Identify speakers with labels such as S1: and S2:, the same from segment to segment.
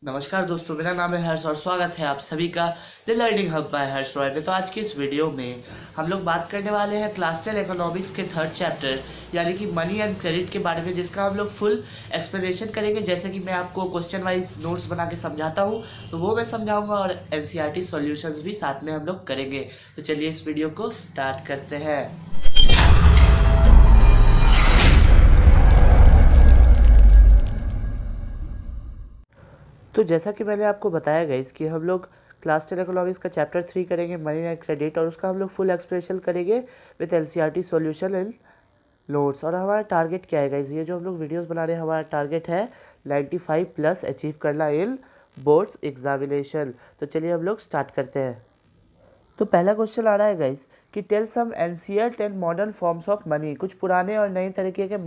S1: नमस्कार दोस्तों, मेरा नाम है हर्ष और स्वागत है आप सभी का द लर्निंग हब बाय हर्ष रॉय में। तो आज की इस वीडियो में हम लोग बात करने वाले हैं क्लास 10 इकोनॉमिक्स के थर्ड चैप्टर यानी कि मनी एंड क्रेडिट के बारे में, जिसका हम लोग फुल एक्सप्लेनेशन करेंगे। जैसे कि मैं आपको क्वेश्चन वाइज नोट्स बना के समझाता हूँ तो वो मैं समझाऊंगा और एनसीईआरटी सॉल्यूशंस भी साथ में हम लोग करेंगे। तो चलिए इस वीडियो को स्टार्ट करते हैं। तो जैसा कि मैंने आपको बताया गाइस कि हम लोग क्लास 10 इकोनॉमिक्स का चैप्टर 3 करेंगे मनी एंड क्रेडिट, और उसका हम लोग फुल एक्सप्लेनेशन करेंगे with NCERT solution and notes. और हमारा टारगेट क्या है गाइस, ये जो हम लोग वीडियोस बना रहे हैं हमारा टारगेट है 95 प्लस अचीव करना इन बोर्ड्स एग्जामिनेशन। तो चलिए हम लोग स्टार्ट करते हैं। तो पहला क्वेश्चन आ रहा है गाइस कि tell some ancient and modern forms of money, कुछ पुराने और नए तरीके के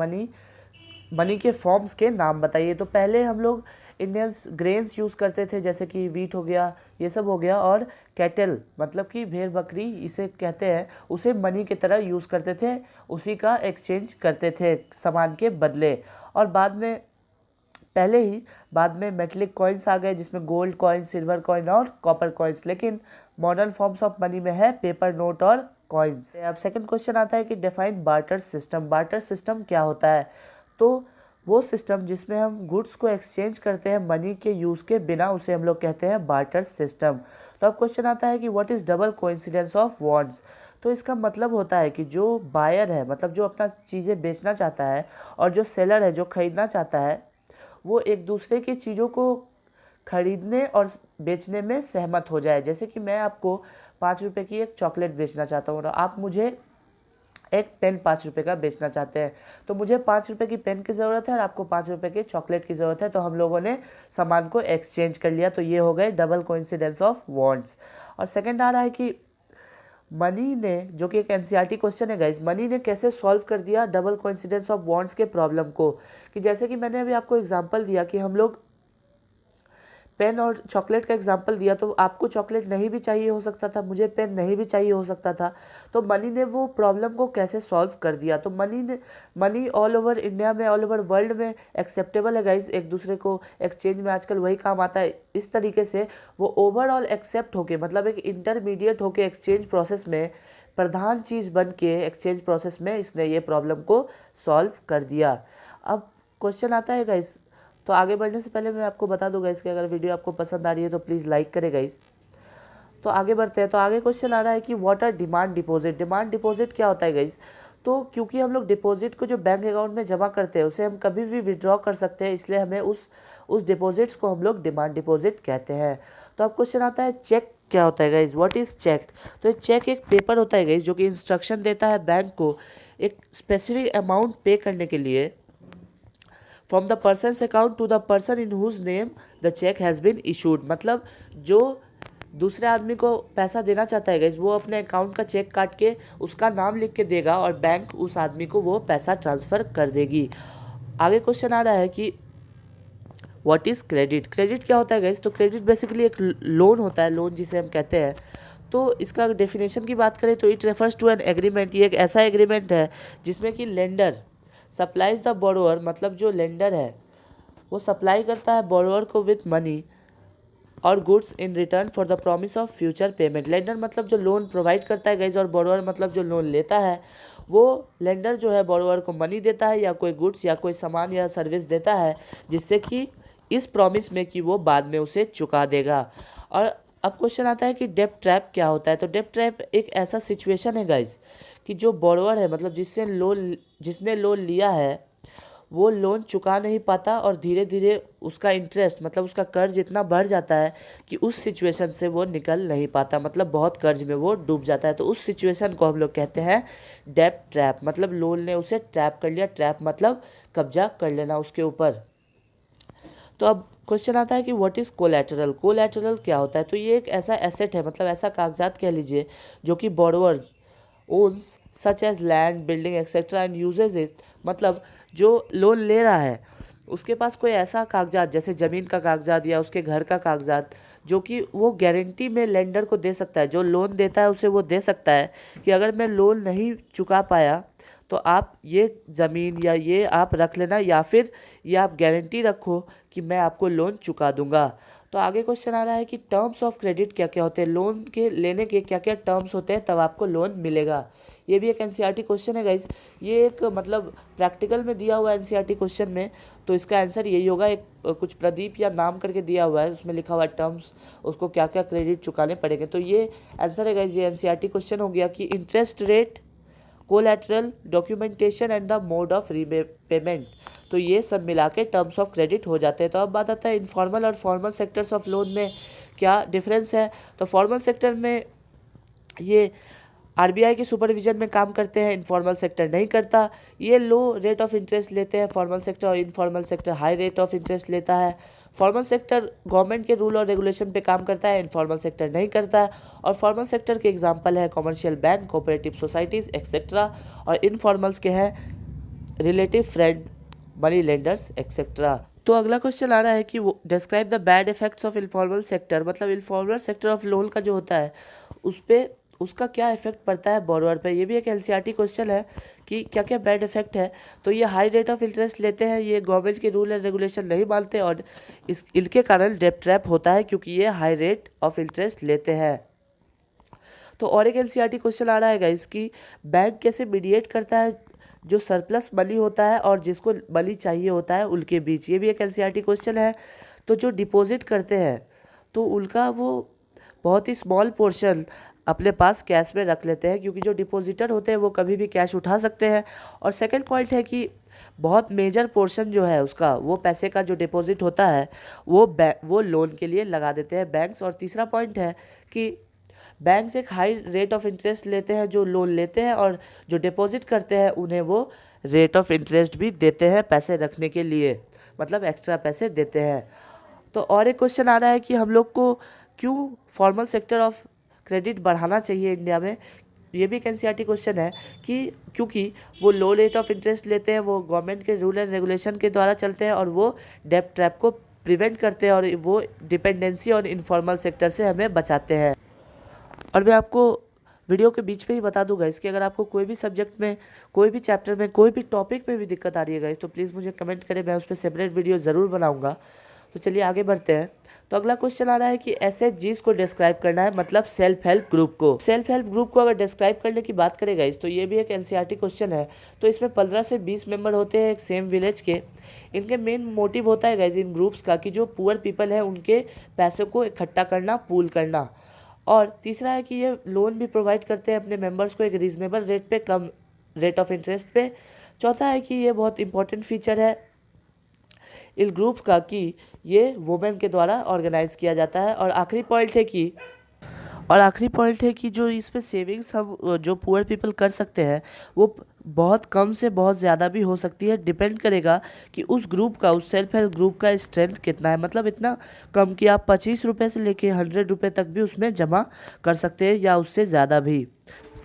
S1: मनी के फॉर्म्स के नाम बताइए। तो पहले हम लोग इंडियंस ग्रेन्स यूज़ करते थे, जैसे कि वीट हो गया, ये सब हो गया, और कैटल मतलब कि भेड़ बकरी इसे कहते हैं, उसे मनी की तरह यूज़ करते थे, उसी का एक्सचेंज करते थे सामान के बदले। और बाद में मेटलिक कॉइन्स आ गए, जिसमें गोल्ड कॉइन, सिल्वर कॉइन और कॉपर कॉइन्स। लेकिन मॉडर्न फॉर्म्स ऑफ मनी में है पेपर नोट और कॉइन्स। अब सेकंड क्वेश्चन आता है कि define barter system. Barter system क्या होता है? तो वो सिस्टम जिसमें हम गुड्स को एक्सचेंज करते हैं मनी के यूज़ के बिना, उसे हम लोग कहते हैं बार्टर सिस्टम। तो अब क्वेश्चन आता है कि what is double coincidence of wants. तो इसका मतलब होता है कि जो बायर है, मतलब जो अपना चीज़ें बेचना चाहता है, और जो सेलर है, जो खरीदना चाहता है, वो एक दूसरे की चीज़ों को खरीदने और बेचने में सहमत हो जाए। जैसे कि मैं आपको 5 रुपये की एक चॉकलेट बेचना चाहता हूँ और आप मुझे एक पेन 5 रुपये का बेचना चाहते हैं। तो मुझे 5 रुपये की पेन की ज़रूरत है और आपको 5 रुपये की चॉकलेट की ज़रूरत है, तो हम लोगों ने सामान को एक्सचेंज कर लिया। तो ये हो गए डबल कोइंसिडेंस ऑफ वांट्स। और सेकंड आ रहा है कि मनी ने, जो कि एक एनसीईआरटी क्वेश्चन है गाइस, मनी ने कैसे सॉल्व कर दिया डबल कोइंसिडेंस ऑफ वांट्स के प्रॉब्लम को। कि जैसे कि मैंने अभी आपको एग्जांपल दिया कि हम लोग पेन और चॉकलेट का एग्जांपल दिया, तो आपको चॉकलेट नहीं भी चाहिए हो सकता था, मुझे पेन नहीं भी चाहिए हो सकता था। तो मनी ने वो प्रॉब्लम को कैसे सॉल्व कर दिया। तो मनी ऑल ओवर इंडिया में, ऑल ओवर वर्ल्ड में एक्सेप्टेबल है गाइस। एक दूसरे को एक्सचेंज में आजकल वही काम आता है। इस तरीके से वो ओवरऑल एक्सेप्ट होके, मतलब एक इंटरमीडिएट होके एक्सचेंज प्रोसेस में प्रधान चीज़ बन के एक्सचेंज प्रोसेस में इसने ये प्रॉब्लम को सॉल्व कर दिया। अब क्वेश्चन आता है गाइस, तो आगे बढ़ने से पहले मैं आपको बता दूं गाइस कि अगर वीडियो आपको पसंद आ रही है तो प्लीज़ लाइक करें गाइस। तो आगे बढ़ते हैं। तो आगे क्वेश्चन आ रहा है कि what are demand deposit. Demand deposit क्या होता है गाइस? तो क्योंकि हम लोग डिपॉजिट को जो बैंक अकाउंट में जमा करते हैं उसे हम कभी भी विड्रॉ कर सकते हैं, इसलिए हमें उस डिपॉजिट्स को हम लोग डिमांड डिपॉजिट कहते हैं। तो अब क्वेश्चन आता है चेक क्या होता है गाइज, व्हाट इज़ चेक। तो चेक एक पेपर होता है गाइज, जो कि इंस्ट्रक्शन देता है बैंक को एक स्पेसिफिक अमाउंट पे करने के लिए from the person's account to the person in whose name the cheque has been issued. मतलब जो दूसरे आदमी को पैसा देना चाहता है गाइज, वो अपने अकाउंट का चेक काट के उसका नाम लिख के देगा और बैंक उस आदमी को वो पैसा ट्रांसफ़र कर देगी। आगे क्वेश्चन आ रहा है कि व्हाट इज़ क्रेडिट। क्रेडिट क्या होता है गाइज? तो क्रेडिट बेसिकली एक लोन होता है, लोन जिसे हम कहते हैं। तो इसका डेफिनेशन की बात करें तो it refers to an agreement. ये एक ऐसा एग्रीमेंट है जिसमें कि लेंडर सप्लाइज द बोरोअर, मतलब जो लेंडर है वो सप्लाई करता है बोरोअर को विथ मनी और goods in return for the promise of future payment. Lender मतलब जो लोन प्रोवाइड करता है गाइज, और बोरोअर मतलब जो लोन लेता है। वो लेंडर जो है बोरोअर को मनी देता है या कोई गुड्स या कोई सामान या सर्विस देता है, जिससे कि इस प्रॉमिस में कि वो बाद में उसे चुका देगा। और अब क्वेश्चन आता है कि डेब्ट ट्रैप क्या होता है। तो डेब्ट ट्रैप एक ऐसा सिचुएशन है गाइज कि जो बोरोअर है, मतलब जिसने लोन लिया है, वो लोन चुका नहीं पाता और धीरे धीरे उसका इंटरेस्ट, मतलब उसका कर्ज इतना बढ़ जाता है कि उस सिचुएशन से वो निकल नहीं पाता, मतलब बहुत कर्ज में वो डूब जाता है। तो उस सिचुएशन को हम लोग कहते हैं डेब्ट ट्रैप। मतलब लोन ने उसे ट्रैप कर लिया, ट्रैप मतलब कब्जा कर लेना उसके ऊपर। तो अब क्वेश्चन आता है कि व्हाट इज़ कोलैटरल। कोलैटरल क्या होता है? तो ये एक ऐसा एसेट है, मतलब ऐसा कागजात कह लीजिए, जो कि borrower owns such as land, building etcetera and uses it. मतलब जो लोन ले रहा है उसके पास कोई ऐसा कागजात, जैसे ज़मीन का कागजात या उसके घर का कागजात, जो कि वो गारंटी में लेंडर को दे सकता है, जो लोन देता है उसे वो दे सकता है कि अगर मैं लोन नहीं चुका पाया तो आप ये ज़मीन या ये आप रख लेना, या फिर ये आप गारंटी रखो कि मैं आपको लोन चुका दूंगा। तो आगे क्वेश्चन आ रहा है कि टर्म्स ऑफ क्रेडिट क्या क्या होते हैं, लोन के लेने के क्या क्या टर्म्स होते हैं तब आपको लोन मिलेगा। ये भी एक एनसीईआरटी क्वेश्चन है गाइस, ये एक मतलब प्रैक्टिकल में दिया हुआ है एनसीईआरटी क्वेश्चन में। तो इसका आंसर यही होगा, एक कुछ प्रदीप या नाम करके दिया हुआ है, उसमें लिखा हुआ है टर्म्स, उसको क्या क्या क्रेडिट चुकाने पड़ेंगे। तो ये आंसर है गाइस, ये एनसीईआरटी क्वेश्चन हो गया कि interest rate, collateral, documentation and the mode of repayment. तो ये सब मिला के टर्म्स ऑफ क्रेडिट हो जाते हैं। तो अब बात आता है इनफॉर्मल और फॉर्मल सेक्टर्स ऑफ लोन में क्या डिफरेंस है। तो फॉर्मल सेक्टर में ये आरबीआई के सुपरविजन में काम करते हैं, इनफॉर्मल सेक्टर नहीं करता। ये लो रेट ऑफ इंटरेस्ट लेते हैं फॉर्मल सेक्टर, और informal sector high rate of interest लेता है। फॉर्मल सेक्टर गवर्नमेंट के रूल और रेगुलेशन पे काम करता है, इनफॉर्मल सेक्टर नहीं करता है। और फॉर्मल सेक्टर के एग्जांपल है commercial bank, cooperative societies etcetera. और इनफॉर्मल्स के हैं relative friend, money lenders etcetera. तो अगला क्वेश्चन आ रहा है कि वो describe the bad effects of informal sector, मतलब इनफॉर्मल सेक्टर ऑफ लोन का जो होता है उस पर उसका क्या इफेक्ट पड़ता है बोरोअर पे। ये भी एक एनसीईआरटी क्वेश्चन है कि क्या क्या बैड इफेक्ट है। तो ये हाई रेट ऑफ इंटरेस्ट लेते हैं, ये गवर्नमेंट के रूल एंड रेगुलेशन नहीं मानते, और इनके कारण डेट ट्रैप होता है क्योंकि ये हाई रेट ऑफ इंटरेस्ट लेते हैं। तो और एक एनसीईआरटी क्वेश्चन आ रहा है गाइस कि बैंक कैसे मीडिएट करता है जो सरप्लस मनी होता है और जिसको मनी चाहिए होता है उनके बीच। ये भी एक एनसीईआरटी क्वेश्चन है। तो जो डिपॉजिट करते हैं तो उनका वो बहुत ही स्मॉल पोर्शन अपने पास कैश में रख लेते हैं, क्योंकि जो डिपॉजिटर होते हैं वो कभी भी कैश उठा सकते हैं। और सेकंड पॉइंट है कि बहुत मेजर पोर्शन जो है उसका, वो पैसे का जो डिपॉजिट होता है वो लोन के लिए लगा देते हैं बैंक्स। और तीसरा पॉइंट है कि बैंक्स एक हाई रेट ऑफ इंटरेस्ट लेते हैं जो लोन लेते हैं, और जो डिपॉजिट करते हैं उन्हें वो रेट ऑफ इंटरेस्ट भी देते हैं पैसे रखने के लिए, मतलब एक्स्ट्रा पैसे देते हैं। तो और एक क्वेश्चन आ रहा है कि हम लोग को क्यों फॉर्मल सेक्टर ऑफ क्रेडिट बढ़ाना चाहिए इंडिया में। ये भी एक एनसीईआरटी क्वेश्चन है कि क्योंकि वो लो रेट ऑफ इंटरेस्ट लेते हैं, वो गवर्नमेंट के रूल एंड रेगुलेशन के द्वारा चलते हैं, और वो डेब्ट ट्रैप को प्रिवेंट करते हैं, और वो डिपेंडेंसी और इनफॉर्मल सेक्टर से हमें बचाते हैं। और मैं आपको वीडियो के बीच में ही बता दूंगा इसके, अगर आपको कोई भी सब्जेक्ट में, कोई भी चैप्टर में, कोई भी टॉपिक में भी दिक्कत आ रही है गाइस, तो प्लीज़ मुझे कमेंट करें, मैं उस पर सेपरेट वीडियो ज़रूर बनाऊंगा। तो चलिए आगे बढ़ते हैं। तो अगला क्वेश्चन आ रहा है कि एसएचजीज को डिस्क्राइब करना है, मतलब सेल्फ हेल्प ग्रुप को। सेल्फ हेल्प ग्रुप को अगर डिस्क्राइब करने की बात करें गाइस, तो ये भी एक एनसीईआरटी क्वेश्चन है। तो इसमें 15 से 20 मेंबर होते हैं एक सेम विलेज के। इनके मेन मोटिव होता है गाइस इन ग्रुप्स का कि जो पुअर पीपल है उनके पैसों को इकट्ठा करना, पूल करना। और तीसरा है कि ये लोन भी प्रोवाइड करते हैं अपने मेंबर्स को एक रीजनेबल रेट पे, कम रेट ऑफ इंटरेस्ट पे। चौथा है कि ये बहुत इंपॉर्टेंट फीचर है इन ग्रुप का कि ये वुमेन के द्वारा ऑर्गेनाइज किया जाता है। और आखिरी पॉइंट है कि जो इस पे सेविंग्स हम जो पुअर पीपल कर सकते हैं वो बहुत कम से बहुत ज़्यादा भी हो सकती है। डिपेंड करेगा कि उस ग्रुप का, उस सेल्फ हेल्प ग्रुप का स्ट्रेंथ कितना है, मतलब इतना कम कि आप 25 रुपये से लेके 100 रुपये तक भी उसमें जमा कर सकते हैं या उससे ज़्यादा भी।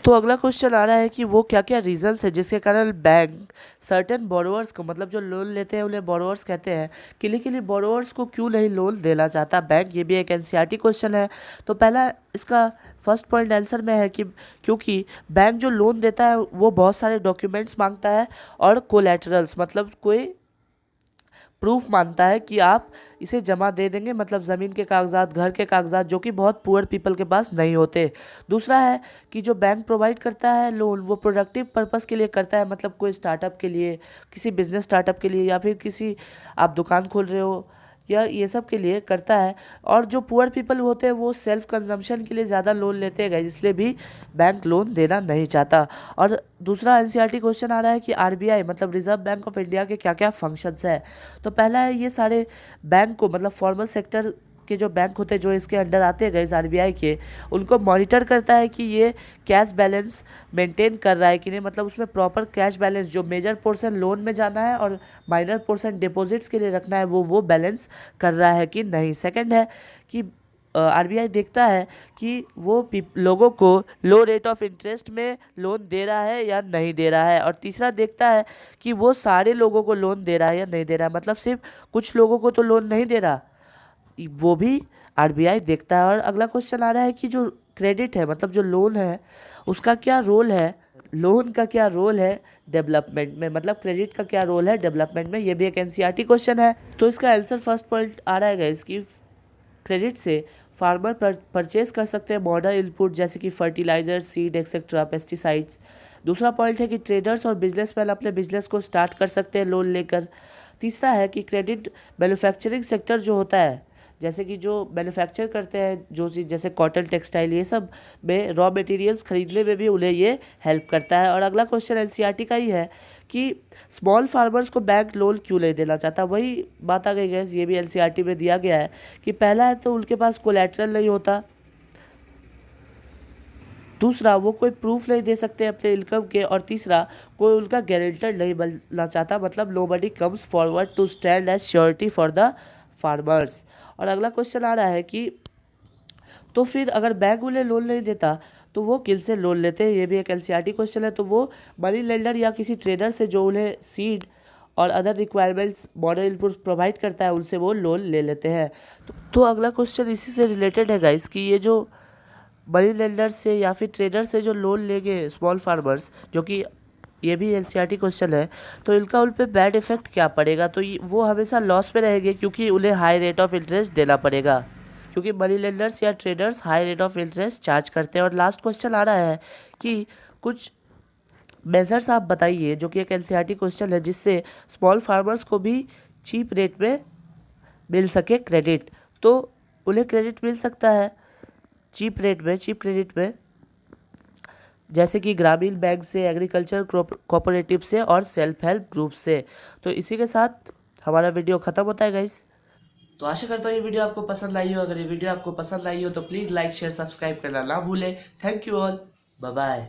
S1: तो अगला क्वेश्चन आ रहा है कि वो क्या क्या रीजंस है जिसके कारण बैंक सर्टेन बोरोवर्स को, मतलब जो लोन लेते हैं उन्हें बोरोवर्स कहते हैं, के लिए बोरोवर्स को क्यों नहीं लोन देना चाहता बैंक। ये भी एक एनसीईआरटी क्वेश्चन है। तो पहला इसका फर्स्ट पॉइंट आंसर में है कि क्योंकि बैंक जो लोन देता है वो बहुत सारे डॉक्यूमेंट्स मांगता है और कोलैटरल्स, मतलब कोई प्रूफ मानता है कि आप इसे जमा दे देंगे, मतलब ज़मीन के कागजात, घर के कागजात, जो कि बहुत पुअर पीपल के पास नहीं होते। दूसरा है कि जो बैंक प्रोवाइड करता है लोन वो प्रोडक्टिव पर्पस के लिए करता है, मतलब कोई स्टार्टअप के लिए, किसी बिजनेस स्टार्टअप के लिए, या फिर किसी आप दुकान खोल रहे हो, या ये सब के लिए करता है। और जो पुअर पीपल होते हैं वो सेल्फ कंजम्पशन के लिए ज़्यादा लोन लेते हैं, इसलिए भी बैंक लोन देना नहीं चाहता। और दूसरा एनसीईआरटी क्वेश्चन आ रहा है कि आरबीआई मतलब रिजर्व बैंक ऑफ इंडिया के क्या क्या फंक्शंस है। तो पहला है ये सारे बैंक को, मतलब फॉर्मल सेक्टर के जो बैंक होते हैं जो इसके अंडर आते हैं गाइस आरबीआई के, उनको मॉनिटर करता है कि ये कैश बैलेंस मेंटेन कर रहा है कि नहीं, मतलब उसमें प्रॉपर कैश बैलेंस, जो मेजर पोर्शन लोन में जाना है और माइनर पोर्शन डिपॉजिट्स के लिए रखना है, वो बैलेंस कर रहा है कि नहीं। सेकंड है कि आरबीआई देखता है कि वो लोगों को लो रेट ऑफ इंटरेस्ट में लोन दे रहा है या नहीं दे रहा है। और तीसरा देखता है कि वो सारे लोगों को लोन दे रहा है या नहीं दे रहा है, मतलब सिर्फ कुछ लोगों को तो लोन नहीं दे रहा, वो भी आरबीआई देखता है। और अगला क्वेश्चन आ रहा है कि जो क्रेडिट है, मतलब जो लोन है, उसका क्या रोल है लोन का क्या रोल है डेवलपमेंट में, मतलब क्रेडिट का क्या रोल है डेवलपमेंट में, ये भी एक एनसीईआरटी क्वेश्चन है। तो इसका आंसर फर्स्ट पॉइंट आ रहा है इसकी, क्रेडिट से फार्मर परचेज कर सकते हैं मॉडर्न इनपुट जैसे कि फर्टिलाइजर, सीड एक्सेट्रा, पेस्टिसाइड्स। दूसरा पॉइंट है कि ट्रेडर्स और बिजनेसमैन अपने बिजनेस को स्टार्ट कर सकते हैं लोन लेकर। तीसरा है कि क्रेडिट मैन्युफैक्चरिंग सेक्टर जो होता है, जैसे कि जो मैन्युफैक्चर करते हैं जो चीज़ जैसे कॉटन, टेक्सटाइल, ये सब में रॉ मटेरियल्स खरीदने में भी उन्हें ये हेल्प करता है। और अगला क्वेश्चन एनसीईआरटी का ही है कि स्मॉल फार्मर्स को बैंक लोन क्यों नहीं देना चाहता। वही बात आ गई गैस, ये भी एनसीईआरटी में दिया गया है कि पहला है तो उनके पास कोलैटरल नहीं होता, दूसरा वो कोई प्रूफ नहीं दे सकते अपने इनकम के, और तीसरा कोई उनका गारंटर नहीं बनना चाहता, मतलब nobody comes forward to stand as surety for the farmers. और अगला क्वेश्चन आ रहा है कि तो फिर अगर बैंक उन्हें लोन नहीं देता तो वो किन से लोन लेते हैं, ये भी एक एनसीईआरटी क्वेश्चन है। तो वो मनी लेंडर या किसी ट्रेडर से जो उन्हें सीड और other requirements model inputs provide करता है उनसे वो लोन ले लेते हैं। तो अगला क्वेश्चन इसी से रिलेटेड है गाइस कि ये जो मनी लेंडर से या फिर ट्रेडर से जो लोन लेंगे स्मॉल फार्मर्स, जो कि ये भी एनसीईआरटी क्वेश्चन है, तो इनका उन पर बैड इफेक्ट क्या पड़ेगा। तो वो हमेशा लॉस में रहेंगे क्योंकि उन्हें हाई रेट ऑफ इंटरेस्ट देना पड़ेगा, क्योंकि मनी लेंडर्स या traders high rate of interest charge करते हैं। और लास्ट क्वेश्चन आ रहा है कि कुछ मेजर्स आप बताइए, जो कि एक एनसीईआरटी क्वेश्चन है, जिससे स्मॉल फार्मर्स को भी चीप रेट में मिल सके क्रेडिट। तो उन्हें क्रेडिट मिल सकता है चीप रेट में, चीप क्रेडिट में, जैसे कि ग्रामीण बैंक से, एग्रीकल्चर कोऑपरेटिव से और सेल्फ हेल्प ग्रुप से। तो इसी के साथ हमारा वीडियो ख़त्म होता है गाइस। तो आशा करता हूँ ये वीडियो आपको पसंद आई हो। अगर ये वीडियो आपको पसंद आई हो तो प्लीज़ लाइक, शेयर, सब्सक्राइब करना ना भूलें। Thank you all, bye bye.